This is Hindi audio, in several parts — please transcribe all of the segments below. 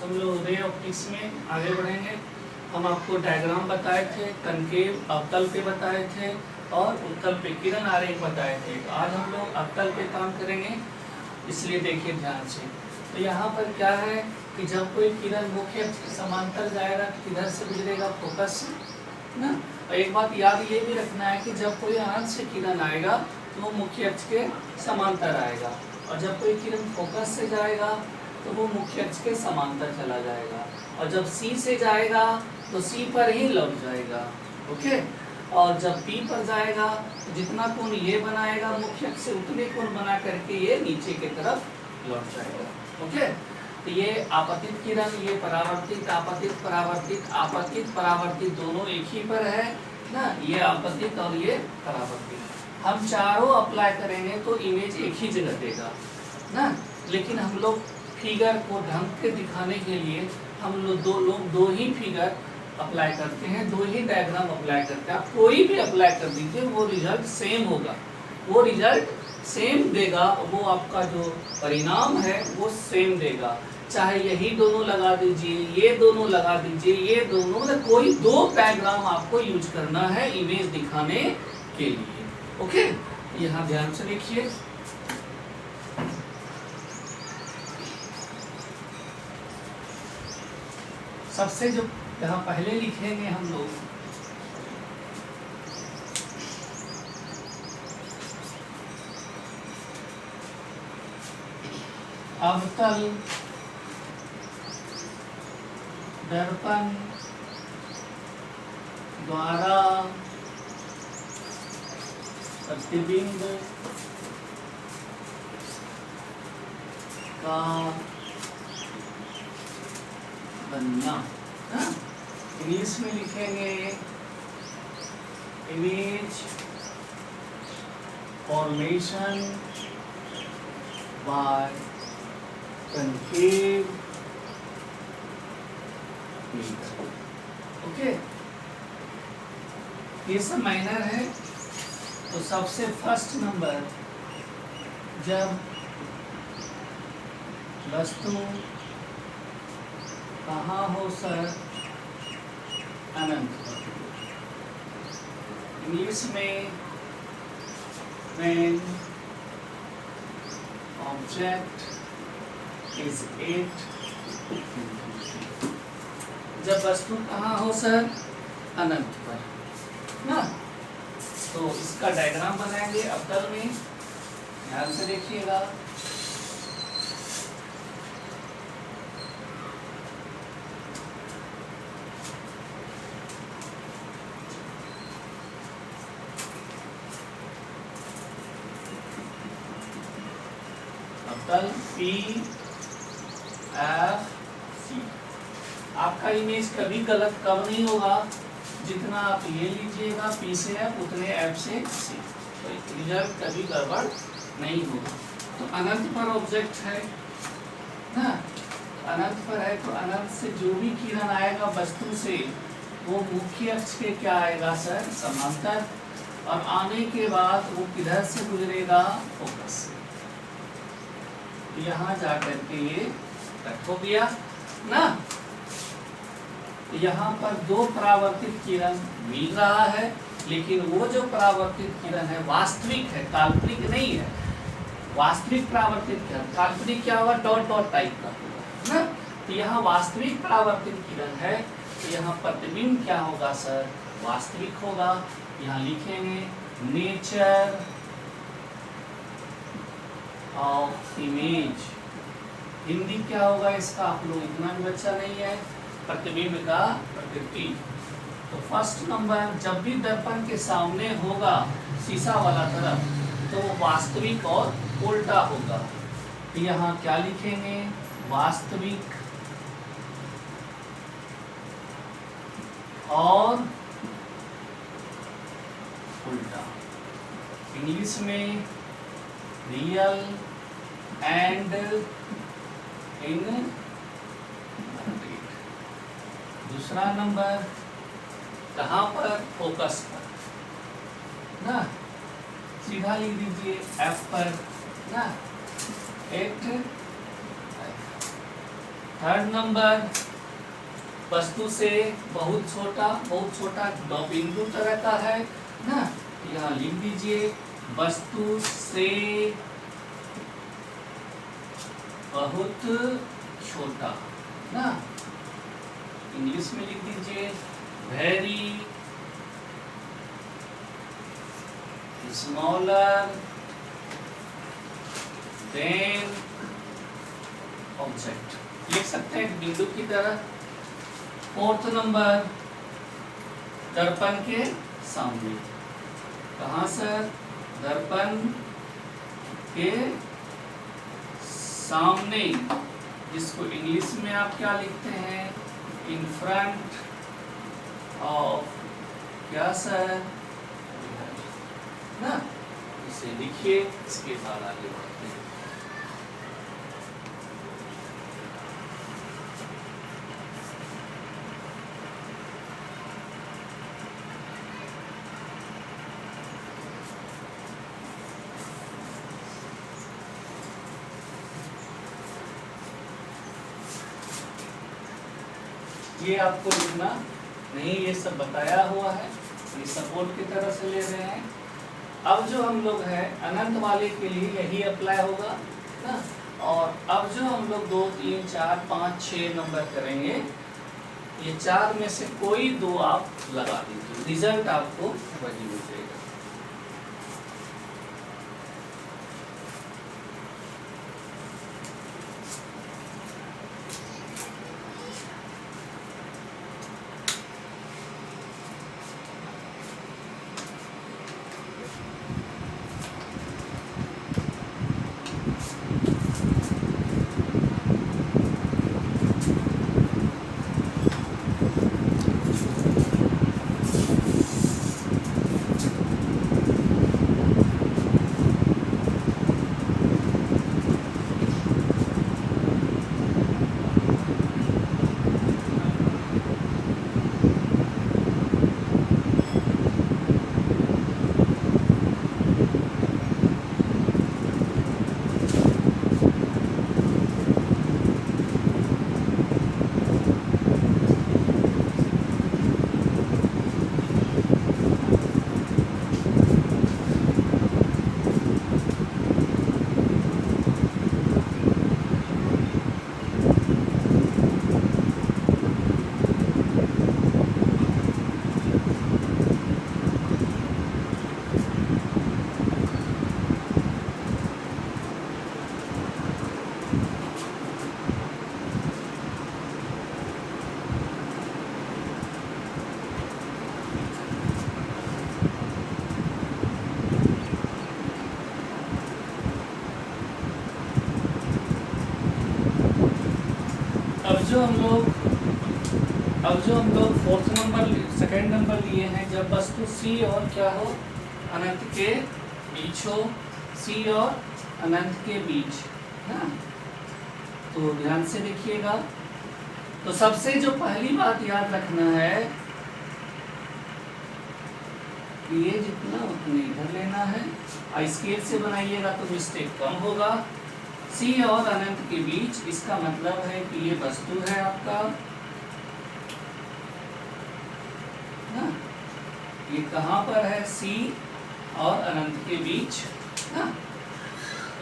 हम लोग रे ऑप्टिक्स में आगे बढ़ेंगे। हम आपको डायग्राम बताए थे, कनकेव अवतल पे बताए थे और उत्तल पे किरण आरेख बताए थे। आज हम लोग अवतल पे काम करेंगे, इसलिए देखिए ध्यान से। तो यहाँ पर क्या है कि जब कोई किरण मुख्य अक्ष के समांतर जाएगा तो किधर से गुजरेगा? फोकस से ना। और एक बात याद ये भी रखना है कि जब कोई अनंत से किरण आएगा तो वो मुख्य अक्ष के समांतर आएगा, और जब कोई किरण फोकस से जाएगा तो वो मुख्य अक्ष के समांतर चला जाएगा, और जब सी से जाएगा तो सी पर ही लौट जाएगा। ओके। और जब पी पर जाएगा तो जितना कोण ये बनाएगा मुख्य अक्ष से उतने कोण बना करके ये नीचे की तरफ लौट जाएगा। ओके। तो ये आपतित किरण, ये परावर्तित आपतित परावर्तित आपतित परावर्तित दोनों एक ही पर है ना। ये आपतित और ये परावर्तित, हम चारों अप्लाई करेंगे तो इमेज एक ही जगह देगा ना। लेकिन हम लोग फिगर को ढंग के दिखाने के लिए हम लोग दो ही फिगर अप्लाई करते हैं, दो ही डायग्राम अप्लाई करते हैं। आप कोई भी अप्लाई कर दीजिए, वो रिजल्ट सेम होगा, वो रिजल्ट सेम देगा, वो आपका जो परिणाम है वो सेम देगा। चाहे यही दोनों लगा दीजिए, ये दोनों लगा दीजिए, ये दोनों, मतलब कोई दो डायग्राम आपको यूज करना है इमेज दिखाने के लिए। ओके। यहाँ ध्यान से देखिए। सबसे जो यहाँ पहले लिखेंगे हम लोग, अवतल दर्पण द्वारा प्रतिबिंब का बनना। इंग्लिश में लिखेंगे image formation by concave mirror. Okay. ये सब माइनर है। तो सबसे फर्स्ट नंबर, जब वस्तु कहाँ हो सर? अनंत। इंग्लिश में when object is at जब वस्तु कहाँ हो सर? अनंत पर ना। तो इसका डायग्राम बनाएंगे अवतल में, ध्यान से देखिएगा। अवतल पी एफ सी। आपका इमेज कभी गलत कब नहीं होगा? जितना आप ये लीजिएगा पी से एफ, उतने एफ से सी, तो रिजल्ट कभी गड़बड़ नहीं होगा। तो अनंत पर ऑब्जेक्ट है ना, अनंत पर है, तो अनंत से जो भी किरण आएगा वस्तु से वो मुख्य अक्ष के क्या आएगा सर? समांतर। और आने के बाद वो किधर से गुजरेगा? फोकस से। यहाँ जाकर के ये कट हो गया ना। यहाँ पर दो परावर्तित किरण मिल रहा है, लेकिन वो जो परावर्तित किरण है वास्तविक है, काल्पनिक नहीं है। वास्तविक परावर्तित किरण, काल्पनिक क्या होगा? डॉट डॉट टाइप का होगा ना। तो यहाँ वास्तविक परावर्तित किरण है, तो यहाँ प्रतिबिंब क्या होगा सर? वास्तविक होगा। यहाँ लिखेंगे नेचर ऑफ इमेज। हिंदी क्या होगा इसका? आप लोग इतना भी बच्चा नहीं है। प्रतिबिंब का प्रकृति। तो फर्स्ट नंबर, जब भी दर्पण के सामने होगा शीशा वाला तरफ तो वो वास्तविक और उल्टा होगा। तो यहाँ क्या लिखेंगे? वास्तविक और उल्टा। इंग्लिश में रियल एंड इन। दूसरा नंबर कहाँ पर? फोकस पर ना। सीधा लिख दीजिए एफ पर ना। एट थर्ड नंबर, वस्तु से बहुत छोटा बिंदु तरह का है ना, यहाँ लिख दीजिए वस्तु से बहुत छोटा ना, इंग्लिश में लिख दीजिए वेरी स्मॉलर देन ऑब्जेक्ट, लिख सकते हैं बिंदु की तरह। फोर्थ नंबर, दर्पण के सामने, कहाँ सर, दर्पण के सामने, जिसको इंग्लिश में आप क्या लिखते हैं, इन फ्रंट ऑफ, क्या सर ना, इसे लिखिए, इसके बाद आगे बढ़ते हैं। ये आपको लिखना नहीं, ये सब बताया हुआ है, ये सपोर्ट की तरह से ले रहे हैं। अब जो हम लोग हैं अनंत वाले के लिए यही अप्लाई होगा ना, और अब जो हम लोग 2, 3, 4, 5, 6 नंबर करेंगे, ये 4 में से कोई 2 आप लगा दीजिए, रिजल्ट आपको वही मिलेगा। अब जो हम लोग फोर्थ नंबर सेकेंड नंबर लिए हैं, जब वस्तु सी और क्या हो, अनंत के बीच हो, सी और अनंत के बीच ना, तो ध्यान से देखिएगा। तो सबसे जो पहली बात याद रखना है, ये जितना उतने इधर लेना है, स्केल से बनाइएगा तो मिस्टेक कम होगा। सी और अनंत के बीच, इसका मतलब है कि ये वस्तु है आपका ना, ये कहाँ पर है, सी और अनंत के बीच ना।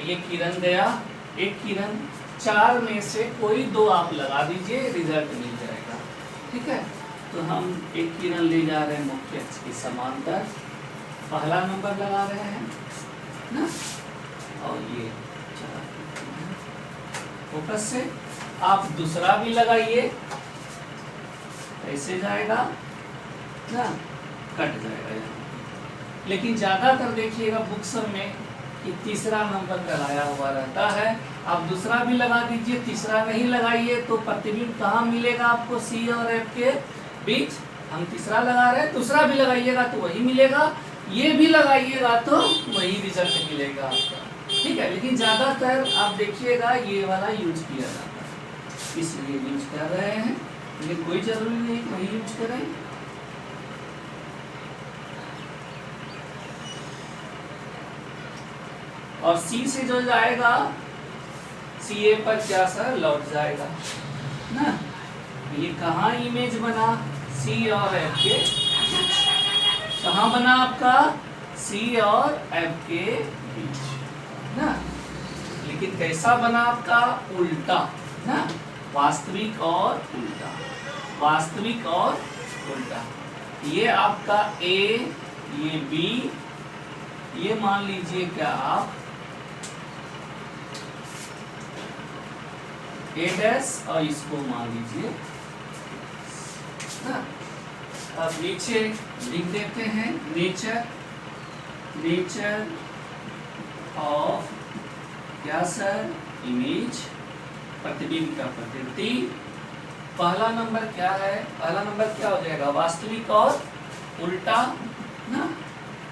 ये किरण गया, एक किरण, 4 में से कोई 2 आप लगा दीजिए, रिजल्ट मिल जाएगा। ठीक है, तो हम एक किरण ले जा रहे हैं मुख्य अक्ष की समांतर, पहला नंबर लगा रहे हैं ना, और ये फोकस से आप दूसरा भी लगाइए, ऐसे जाएगा ना, कट जाएगा यहाँ। लेकिन ज्यादातर देखिएगा बुक सब में कि तीसरा नंबर कराया हुआ रहता है। आप दूसरा भी लगा दीजिए, तीसरा नहीं लगाइए तो प्रतिबिंब कहाँ मिलेगा आपको, सी और एफ के बीच। हम तीसरा लगा रहे हैं, दूसरा भी लगाइएगा तो वही मिलेगा, ये भी लगाइएगा तो वही रिजल्ट मिलेगा आपका। ठीक है, लेकिन ज्यादातर आप देखिएगा ये वाला यूज किया जाता है, इसलिए यूज कर रहे हैं, लेकिन कोई जरूरी नहीं वही यूज करें। और सी से जो जाएगा, सी ए पर क्या सर लौट जाएगा, ना। ये कहाँ इमेज बना, सी और एफ के बीच। कहाँ बना आपका, सी और एफ के बीच ना। लेकिन कैसा बना आपका, उल्टा ना, वास्तविक और उल्टा, वास्तविक और उल्टा। ये आपका ए, ये बी, ये मान लीजिए क्या आप ए डैश और इसको मान लीजिए ना। अब नीचे लिख देते हैं नेचर, नेचर ऑफ क्या सर, इमेज, प्रतिबिंब का प्रकृति। पहला नंबर क्या है, पहला नंबर क्या हो जाएगा, वास्तविक और उल्टा ना,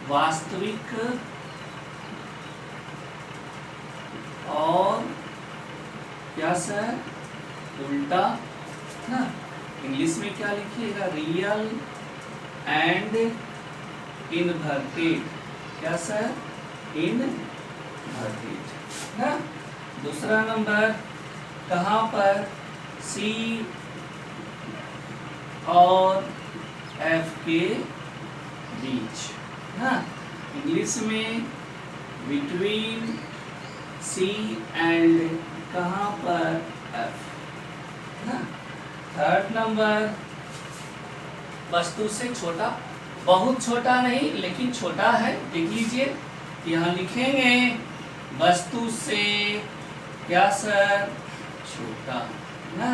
वास्तविक और क्या सर, उल्टा ना। इंग्लिश में क्या लिखिएगा, रियल एंड इनवर्टेड, क्या सर, इनवर्टेड ना। दूसरा नंबर कहाँ पर, सी और एफ के बीच ना। इंग्लिश में बिटवीन सी एंड कहाँ पर, एफ ना। थर्ड नंबर वस्तु से छोटा, बहुत छोटा नहीं लेकिन छोटा है, देख लीजिए यहाँ लिखेंगे वस्तु से क्या सर, छोटा ना।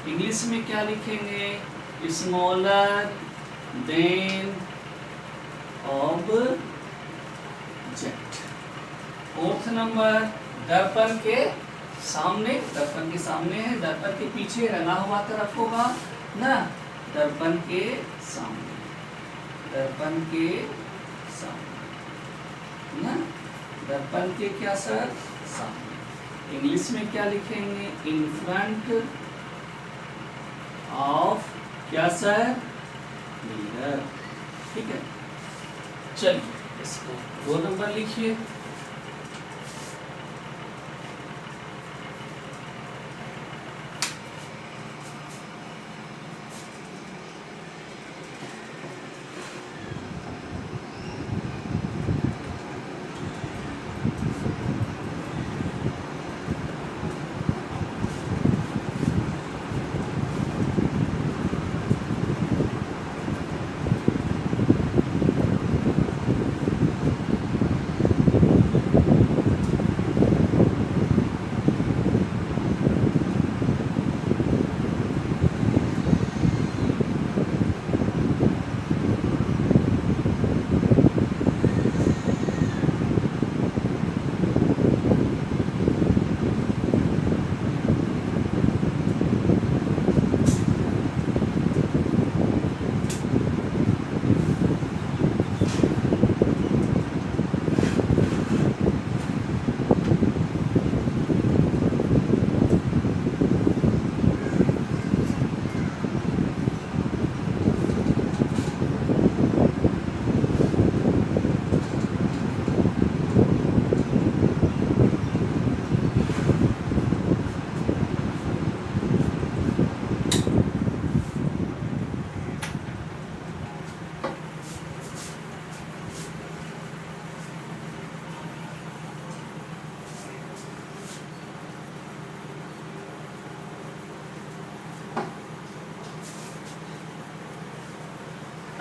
इंग्लिश में क्या लिखेंगे, smaller than object. Fourth number दर्पण के सामने, दर्पण के सामने है, दर्पण के पीछे रंगा हुआ तरफ होगा ना, दर्पण के सामने, दर्पण के सामने ना, दर्पण के क्या सर, सामने। इंग्लिश में क्या लिखेंगे, इन फ्रंट ऑफ क्या सर, मिरर। ठीक है, चलिए इसको 2 नंबर लिखिए।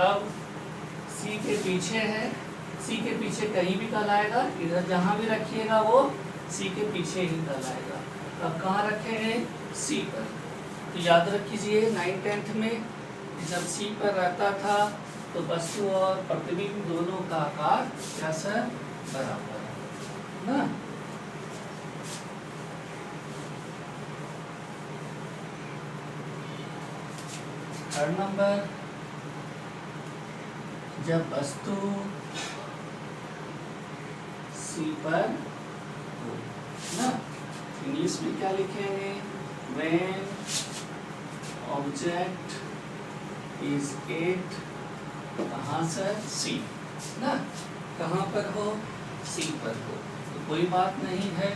अब सी के पीछे है, सी के पीछे कहीं भी कहलाएगा, इधर जहां भी रखिएगा वो सी के पीछे ही कहलाएगा। अब कहाँ रखेंगे, सी पर। तो याद रखिए 9th-10th में जब सी पर रहता था तो वस्तु और प्रतिबिंब दोनों का आकार क्या सर, बराबर ना। थर्ड नंबर, जब वस्तु सी पर हो ना, इंग्लिश में क्या लिखेंगे, when object is at कहाँ सर, सी ना, कहाँ पर हो, सी पर हो। तो कोई बात नहीं है,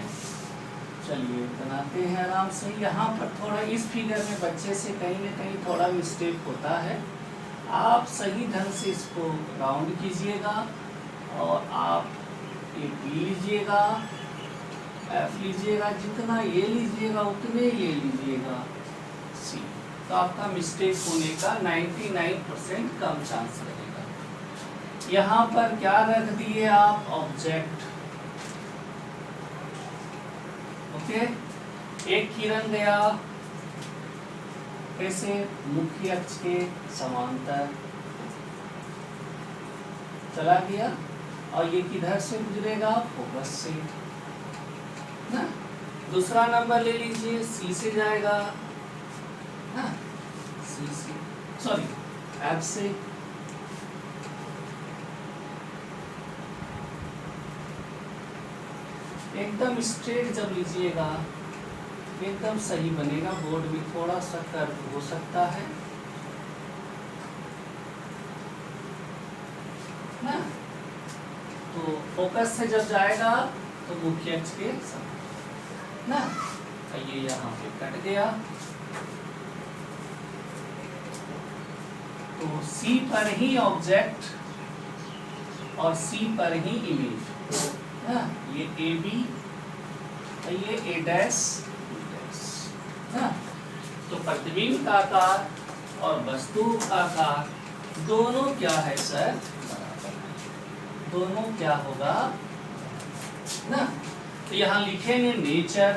चलिए बनाते हैं आराम से। यहाँ पर थोड़ा इस फिगर में बच्चे से कहीं ना कहीं थोड़ा मिस्टेक होता है। आप सही ढंग से इसको राउंड कीजिएगा और आप ये बी लीजिएगा, एफ लीजिएगा, जितना ये लीजिएगा उतने ये लीजिएगा सी, तो आपका मिस्टेक होने का 99% कम चांस रहेगा। यहाँ पर क्या रख दिए आप, ऑब्जेक्ट। ओके, एक किरण गया कैसे, मुख्य अक्ष के समांतर चला गया और ये किधर से गुजरेगा, फोकस से ना। दूसरा नंबर ले लीजिए, सी से जाएगा ना, सी से, सॉरी एफ से। एकदम स्ट्रेट जब लीजिएगा एकदम सही बनेगा। बोर्ड भी थोड़ा सा कर्व हो सकता है ना। तो फोकस से जब जाएगा तो मुख्य अक्ष के साथ ना, ये यहाँ पे कट गया। तो सी पर ही ऑब्जेक्ट और सी पर ही इमेज ना, ये ए बी और ये ए डैश ना। तो प्रतिबिंब का आकार और वस्तु का आकार दोनों क्या है सर, बराबर है। दोनों क्या होगा ना। तो यहाँ लिखेंगे नेचर,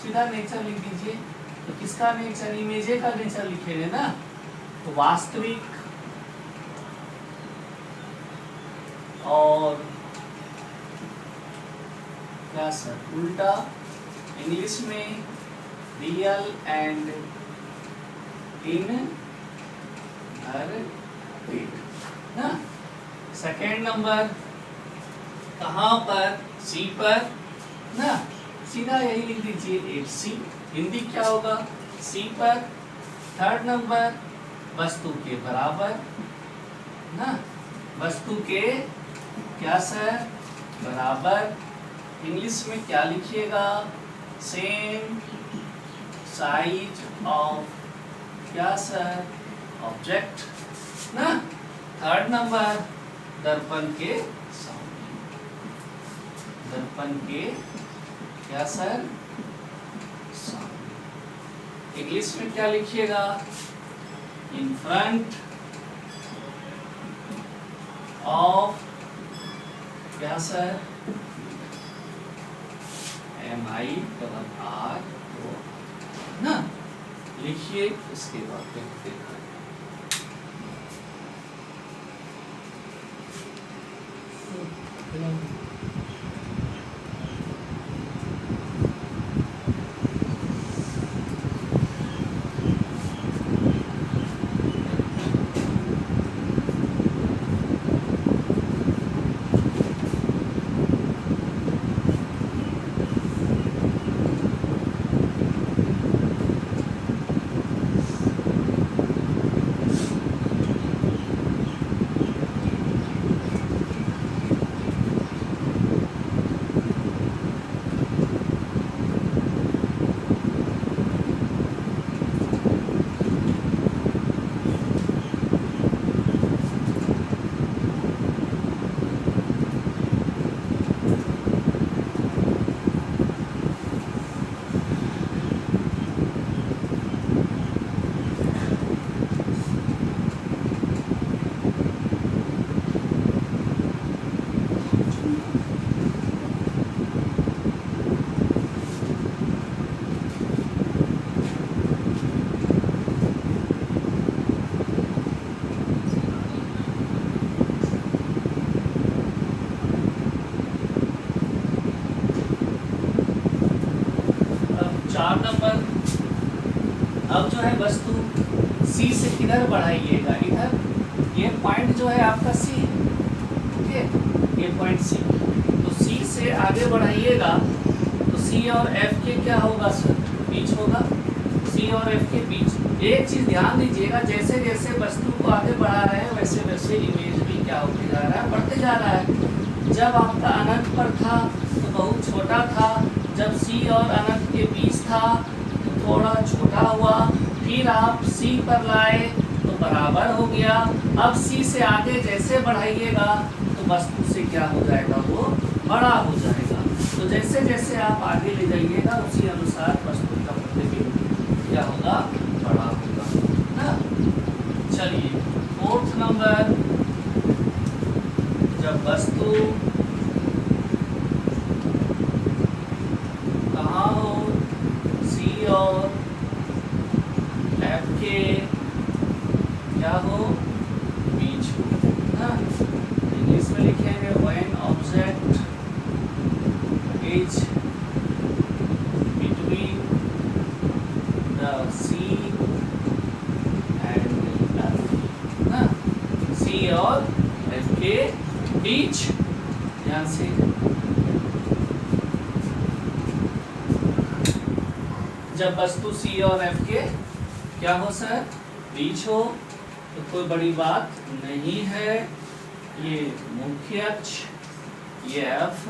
सीधा नेचर लिख दीजिए। तो किसका नेचर, इमेज का नेचर लिखेंगे ना। तो वास्तविक और क्या सर, उल्टा, इंग्लिश में रियल एंड इनवर्टेड ना। सेकेंड नंबर कहाँ पर, सी पर ना, सीधा यही लिख दीजिए 8C। हिंदी क्या होगा, सी पर। थर्ड नंबर वस्तु के बराबर ना, वस्तु के क्या सर, बराबर। इंग्लिश में क्या लिखिएगा, सेम साइज ऑफ क्या सर, ऑब्जेक्ट ना। थर्ड नंबर दर्पण के सामने, दर्पण के क्या सर, सामने। इंग्लिश में क्या लिखिएगा, इन फ्रंट ऑफ क्या सर, MIRR ना। लिखिए, इसके बाद फिर देखा। अब जो है वस्तु सी से किधर बढ़ाइएगा, इधर। ये पॉइंट जो है आपका सी है, ओके, ये पॉइंट सी। तो सी से आगे बढ़ाइएगा तो सी और एफ के क्या होगा सर, बीच होगा। सी और एफ के बीच। एक चीज ध्यान दीजिएगा, जैसे जैसे वस्तु को आगे बढ़ा रहे हैं वैसे वैसे इमेज भी क्या होते जा रहा है, बढ़ते जा रहा है। जब आपका अनंत पर था तो बहुत छोटा था, जब सी और अनंत के बीच था तो थोड़ा छोटा हुआ, फिर आप सी पर लाए तो बराबर हो गया। अब सी से आगे जैसे बढ़ाइएगा तो वस्तु से क्या हो जाएगा, वो बड़ा हो जाएगा। तो जैसे जैसे आप आगे ले जाइएगा उसी अनुसार वस्तु का प्रतिबिंब क्या होगा, बड़ा होगा ना। चलिए 4th नंबर, जब वस्तु कहाँ हो, सी और एफ के क्या हो, बीच हो ना। इंग्लिश में लिखेंगे when object is between the C and F ना, सी और एफ के बीच। ध्यान से जब वस्तु सी और एफ के क्या हो सर, बीच हो, तो कोई बड़ी बात नहीं है। ये मुख्य अक्ष, ये एफ,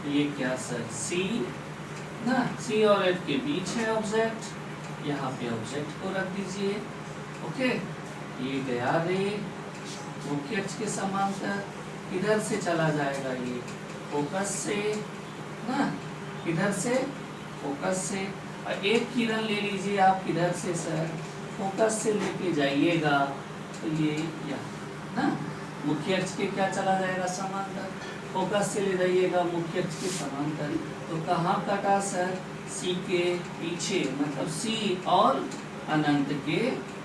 ये क्या सर, सी ना, सी और एफ के बीच है ऑब्जेक्ट। यहाँ पे ऑब्जेक्ट को रख दीजिए। ओके, ये गया रे मुख्य अक्ष के समांतर, इधर से चला जाएगा ये फोकस से ना, इधर से फोकस से। और एक किरण ले लीजिए आप, किधर से सर, फोकस से लेके जाइएगा तो ये यहाँ ना, मुख्य अक्ष के क्या चला जाएगा, समांतर। फोकस से ले जाइएगा मुख्य अक्ष के समांतर, तो कहाँ कटा सर, सी के पीछे, मतलब सी और अनंत के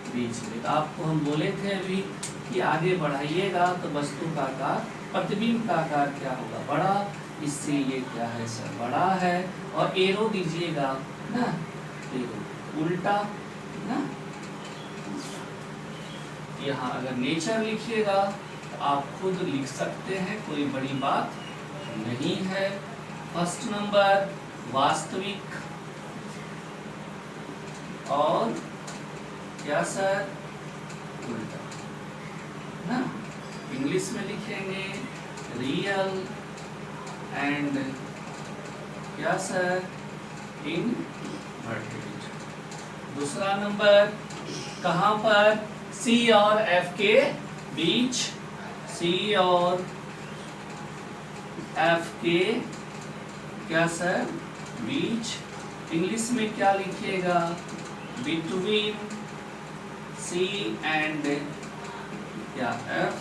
बीच में। तो आपको हम बोले थे अभी कि आगे बढ़ाइएगा तो वस्तु का आकार, प्रतिबिंब का आकार क्या होगा, बड़ा। इससे ये क्या है सर, बड़ा है। और एरो दीजिएगा ना, एरो उल्टा ना। यहाँ अगर नेचर लिखिएगा तो आप खुद लिख सकते हैं, कोई बड़ी बात नहीं है। 1st नंबर, वास्तविक और क्या सर, उल्टा ना। इंग्लिश में लिखेंगे रियल एंड क्या सर, इनवर्टेड। दूसरा नंबर, कहाँ पर, सी और एफ के बीच, सी और एफ के क्या सर, बीच। इंग्लिश में क्या लिखिएगा, बिटवीन सी एंड क्या, एफ।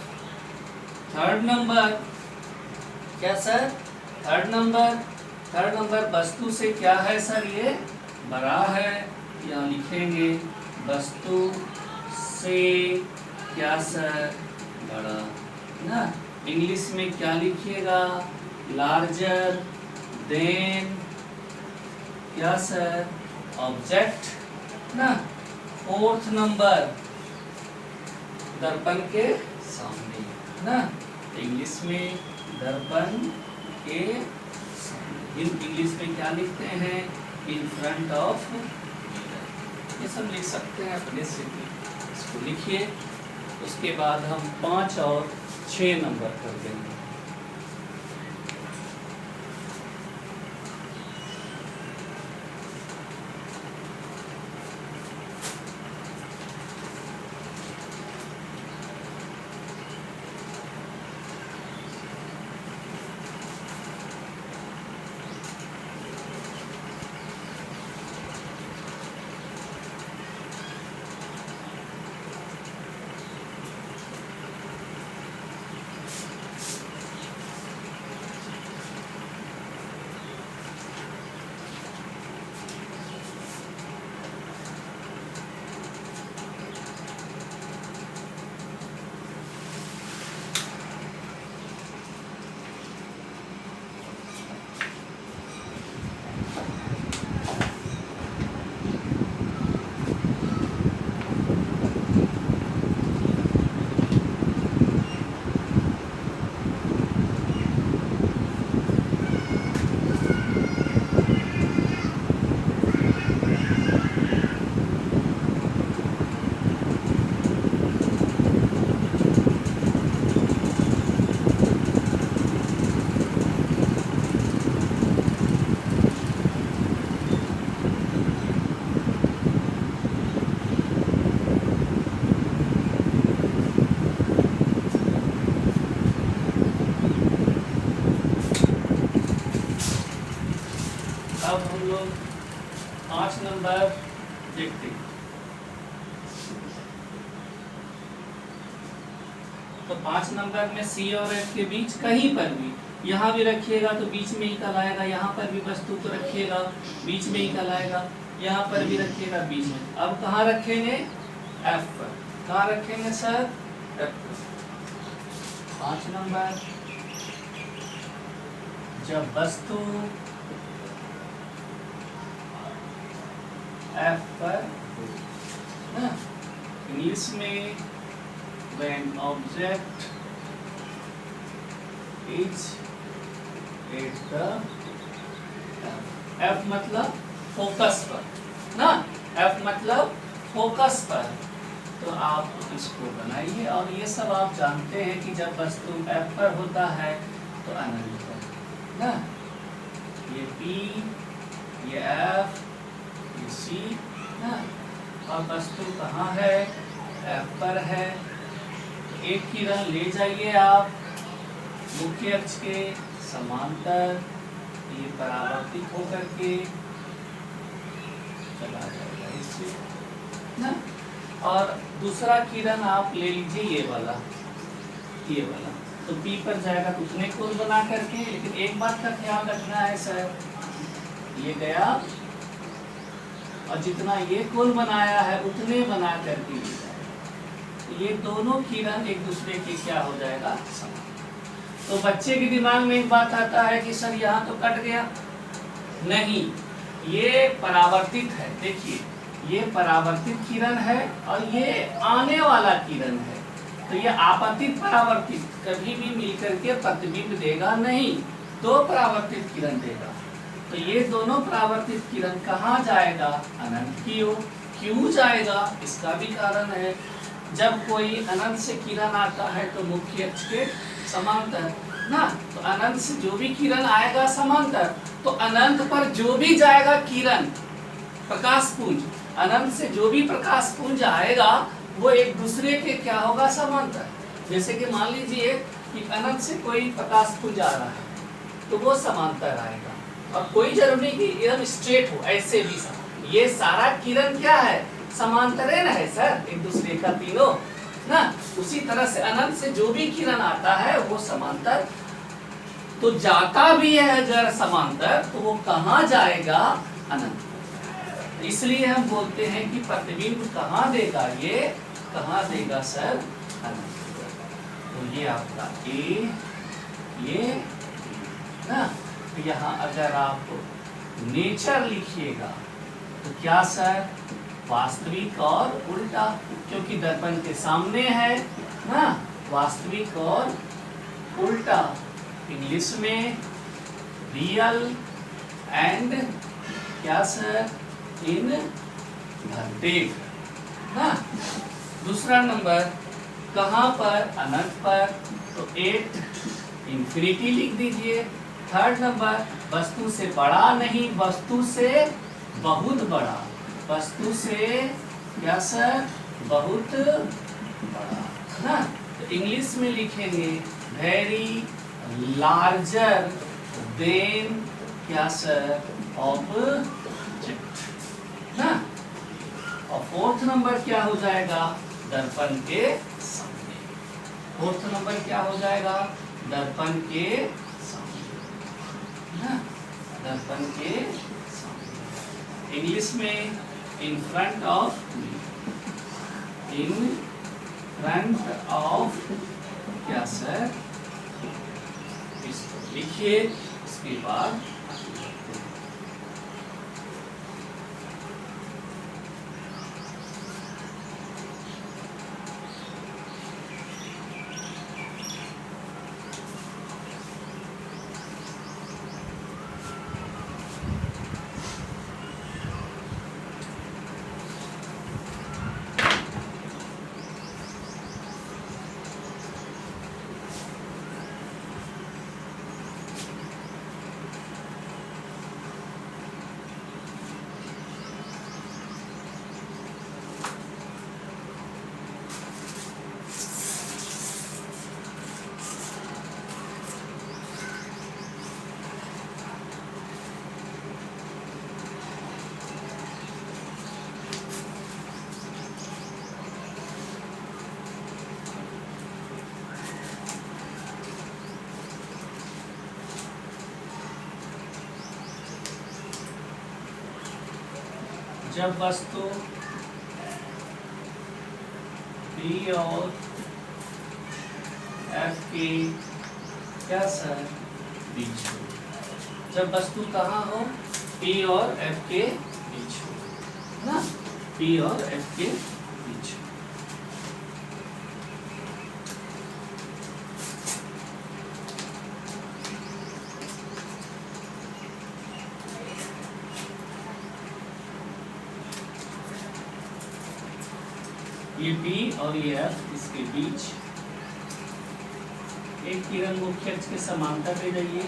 3rd नंबर क्या सर, 3rd नंबर वस्तु से क्या है सर, ये बड़ा है। यहाँ लिखेंगे वस्तु से क्या सर, बड़ा ना। इंग्लिश में क्या लिखिएगा, लार्जर देन क्या सर, ऑब्जेक्ट ना। 4th नंबर, दर्पण के सामने ना। इंग्लिश में दर्पण के सामने, इंग्लिश में क्या लिखते हैं, इन फ्रंट ऑफ मिरर। ये सब लिख सकते हैं अपने से, इसको लिखिए। उसके बाद हम 5 और 6 नंबर कर देंगे। तो 5 नंबर में सी और एफ के बीच कहीं पर भी, यहाँ भी रखिएगा तो बीच में ही कहलाएगा, यहाँ पर भी वस्तु को रखिएगा बीच में ही कहलाएगा, यहाँ पर भी रखिएगा बीच में। अब कहाँ रखेंगे? एफ पर। कहाँ रखेंगे सर? एफ पर। 5 नंबर, जब वस्तु एफ पर, इंग्लिश में when object is at the F मतलब फोकस पर ना, F मतलब फोकस पर। तो आप इसको बनाइए और ये सब आप जानते हैं कि जब वस्तु F पर होता है तो अनंत पर ना, ये P, ये F, ये C ना, और वस्तु कहाँ है? F पर है। एक किरण ले जाइए आप मुख्य अक्ष के समांतर, ये परावर्तित होकर के चला जाएगा इससे ना, और दूसरा किरण आप ले लीजिए ये वाला, तो P पर जाएगा तो उतने कोण बना करके। लेकिन एक बात का ख्याल रखना है सर, ये गया और जितना ये कोण बनाया है उतने बना करके ले जाएगा, ये दोनों किरण एक दूसरे के क्या हो जाएगा? समान। तो बच्चे के दिमाग में एक बात आता है कि सर यहाँ तो कट गया, नहीं, ये परावर्तित है। देखिए ये परावर्तित किरण है और ये आने वाला किरण है, तो ये आपतित परावर्तित कभी भी मिलकर के प्रतिबिंब देगा नहीं, दो परावर्तित किरण देगा। तो ये दोनों परावर्तित किरण कहाँ जाएगा? अनंत की ओर। क्यों जाएगा? इसका भी कारण है, जब कोई अनंत से किरण आता है तो मुख्य अक्ष के समांतर ना, तो अनंत से जो भी किरण आएगा समांतर, तो अनंत पर जो भी जाएगा किरण, प्रकाश पुंज, अनंत से जो भी प्रकाश पुंज आएगा वो एक दूसरे के क्या होगा? समांतर। जैसे कि मान लीजिए कि अनंत से कोई प्रकाश पुंज आ रहा है तो वो समांतर आएगा, और कोई जरूरी कि एकदम स्ट्रेट हो, ऐसे भी समांतर। ये सारा किरण क्या है? समांतरेण है सर एक दूसरे का, तीनों ना। उसी तरह से अनंत से जो भी किरण आता है वो समांतर, तो जाता भी है अगर समांतर तो वो कहाँ जाएगा? अनंत। इसलिए हम बोलते हैं कि प्रतिबिंब कहाँ देगा? ये कहाँ देगा सर? अनंत। तो ये आपका ए, ये ना, तो यहाँ अगर आप नेचर लिखिएगा तो क्या सर? वास्तविक और उल्टा, क्योंकि दर्पण के सामने है ना, वास्तविक और उल्टा। इंग्लिश में रियल एंड क्या सर? इन वर्टेड ना। दूसरा नंबर कहाँ पर? अनंत पर, तो 8 इंफिनिटी लिख दीजिए। थर्ड नंबर वस्तु से बड़ा नहीं, वस्तु से बहुत बड़ा, वस्तु से क्या सर? बहुत बड़ा ना। तो इंग्लिश में लिखेंगे वेरी लार्जर देन क्या सर? ऑब्जेक्ट ना। और फोर्थ नंबर क्या हो जाएगा? दर्पण के सामने। फोर्थ नंबर क्या हो जाएगा? दर्पण के सामने ना, दर्पण के सामने। इंग्लिश में in front of, in front of क्या सर? इसको लिखिए, इसके बाद जब वस्तु P और F के क्या सर बीच हो। जब वस्तु कहाँ हो, P और F के बीच हो ना, P और F के बीच हो। ये P और ये F इसके बीच एक किरण मुख्य अक्ष के समांतर ले जाइए,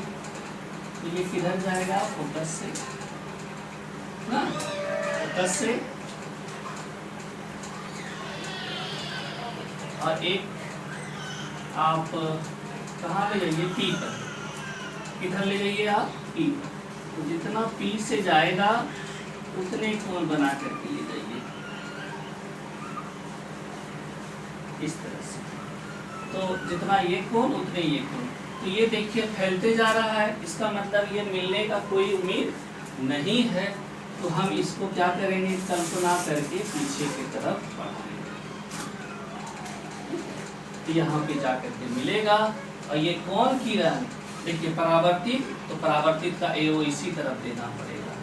तो ये किधर जाएगा, फोकस से ना, फोकस से, और एक आप कहाँ ले जाइए, P पर। किधर ले जाइए आप, P पर। तो जितना P से जाएगा उतने कोण बना करके ले जाइए इस तरह से। तो जितना ये कोण उतने ये कोण, तो ये देखिए फैलते जा रहा है, इसका मतलब ये मिलने का कोई उम्मीद नहीं है। तो हम इसको क्या करेंगे, कल्पना करके पीछे की तरफ बढ़ाएंगे, तो यहाँ पे जाकर के मिलेगा। और ये कौन किरण, देखिए परावर्तित, तो परावर्तित का एओ इसी तरफ देना पड़ेगा।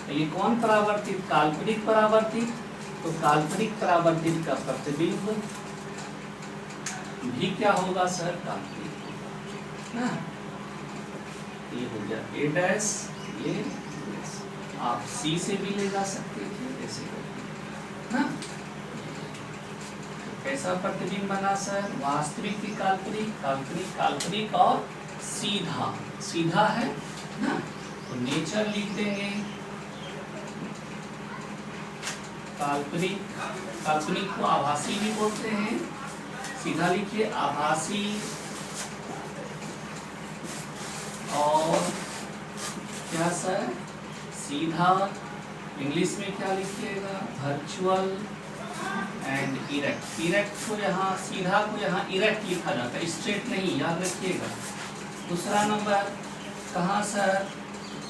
तो ये कौन परावर्तित, काल्पनिक परावर्तित, तो काल्पनिक परावर्तित का प्रतिबिंब भी क्या होगा सर, काल्पनिक ना। ये हो गया ए डैश, ये आप सी से भी ले जा सकते थे ऐसे ना। कैसा प्रतिबिंब बना सर, वास्तविक की काल्पनिक, काल्पनिक काल्पनिक और सीधा, सीधा है ना। तो नेचर लिख देंगे, काल्पनिक, काल्पनिक को आभासी भी बोलते हैं, सीधा लिखिए आभासी, और क्या सर, सीधा। इंग्लिश में क्या लिखिएगा, वर्चुअल एंड इरेक्ट। इरेक्ट को यहाँ, सीधा को यहाँ इरेक्ट लिखा जाता है, स्ट्रेट नहीं, याद रखिएगा। दूसरा नंबर कहाँ सर,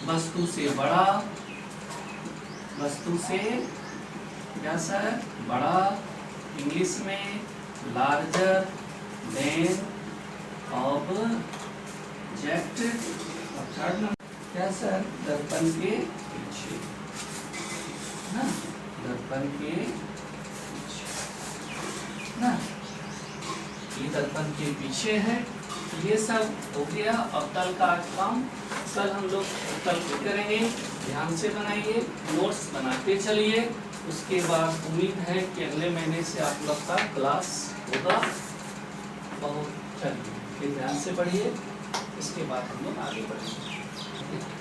वस्तु से बड़ा, वस्तु से क्या सर, बड़ा, इंग्लिश में लार्जर देन ऑब्जेक्ट। और थर्ड नंबर क्या सर, दर्पण के पीछे ना, दर्पण के पीछे ना, ये दर्पण के पीछे है। ये सब हो गया। और कल का काम, कल हम लोग कल करेंगे, ध्यान से बनाइए, नोट्स बनाते चलिए। उसके बाद उम्मीद है कि अगले महीने से आप लोग का क्लास होगा। बहुत चलिए फिर ध्यान से पढ़िए, इसके बाद हम लोग आगे बढ़ेंगे।